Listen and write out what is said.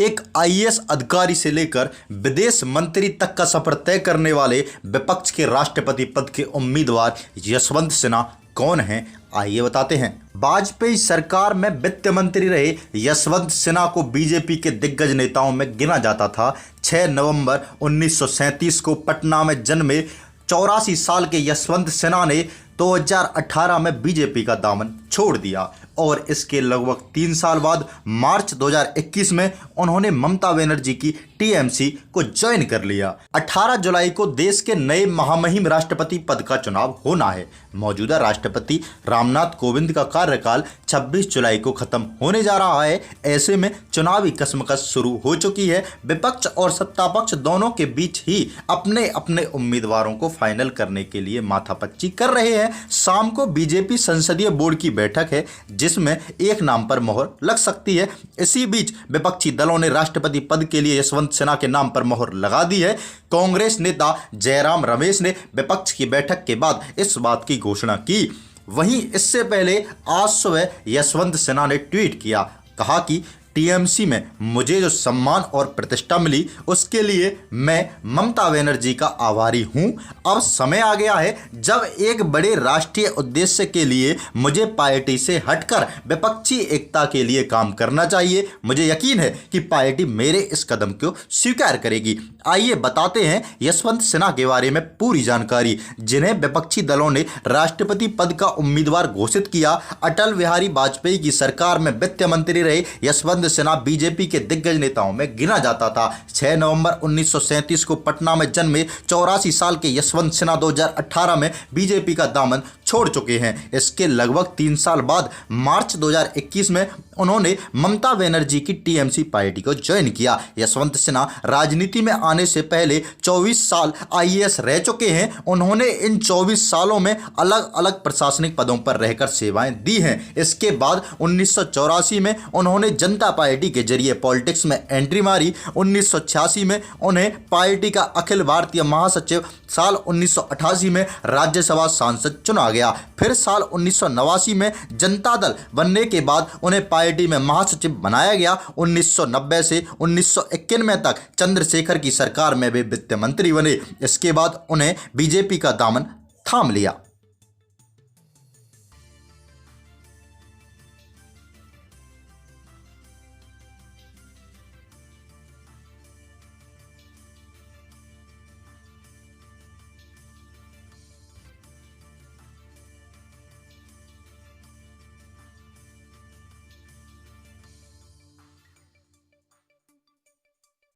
एक आईएएस अधिकारी से लेकर विदेश मंत्री तक का सफर तय करने वाले विपक्ष के राष्ट्रपति पद के उम्मीदवार यशवंत सिन्हा कौन हैं, आइए बताते हैं। वाजपेयी सरकार में वित्त मंत्री रहे यशवंत सिन्हा को बीजेपी के दिग्गज नेताओं में गिना जाता था। 6 नवंबर 1937 को पटना में जन्मे 84 साल के यशवंत सिन्हा ने 2018 में बीजेपी का दामन छोड़ दिया और इसके लगभग 3 साल बाद मार्च 2021 में उन्होंने ममता बनर्जी की टीएमसी को ज्वाइन कर लिया। 18 जुलाई को देश के नए महामहिम राष्ट्रपति पद का चुनाव होना है। मौजूदा राष्ट्रपति रामनाथ कोविंद का कार्यकाल 26 जुलाई को खत्म होने जा रहा है। ऐसे में चुनावी कश्मकश शुरू हो चुकी है। विपक्ष और सत्तापक्ष दोनों के बीच ही अपने अपने उम्मीदवारों को फाइनल करने के लिए माथापच्ची कर रहे हैं। शाम को बीजेपी संसदीय बोर्ड की बैठक है जिसमें एक नाम पर मोहर लग सकती है। इसी बीच विपक्षी दलों ने राष्ट्रपति पद के लिए यशवंत सिन्हा के नाम पर मोहर लगा दी है। कांग्रेस नेता जयराम रमेश ने विपक्ष की बैठक के बाद इस बात की घोषणा की। वहीं इससे पहले आज सुबह यशवंत सिन्हा ने ट्वीट किया, कहा कि टीएमसी में मुझे जो सम्मान और प्रतिष्ठा मिली उसके लिए मैं ममता बनर्जी का आभारी हूं। अब समय आ गया है जब एक बड़े राष्ट्रीय उद्देश्य के लिए मुझे पार्टी से हटकर विपक्षी एकता के लिए काम करना चाहिए। मुझे यकीन है कि पार्टी मेरे इस कदम को स्वीकार करेगी। आइए बताते हैं यशवंत सिन्हा के बारे में पूरी जानकारी, जिन्हें विपक्षी दलों ने राष्ट्रपति पद का उम्मीदवार घोषित किया। अटल बिहारी वाजपेयी की सरकार में वित्त मंत्री रहे यशवंत सिन्हा बीजेपी के दिग्गज नेताओं में गिना जाता था। 6 नवंबर 1937 को पटना में जन्मे 84 साल के यशवंत सिन्हा 2018 में बीजेपी का दामन छोड़ चुके हैं। इसके लगभग 3 साल बाद मार्च 2021 में उन्होंने ममता बनर्जी की टीएमसी पार्टी को ज्वाइन किया। यशवंत सिन्हा राजनीति में आने से पहले 24 साल आईएएस रह चुके हैं। उन्होंने इन 24 सालों में अलग अलग प्रशासनिक पदों पर रहकर सेवाएं दी हैं। इसके बाद 1984 में उन्होंने जनता पार्टी के जरिए पॉलिटिक्स में एंट्री मारी। 1986 में उन्हें पार्टी का अखिल भारतीय महासचिव, साल 1988 में राज्यसभा सांसद चुना गया। फिर साल 1989 में जनता दल बनने के बाद उन्हें पार्टी में महासचिव बनाया गया। 1990 से 1991 तक चंद्रशेखर की सरकार में वे वित्त मंत्री बने। इसके बाद उन्हें बीजेपी का दामन थाम लिया।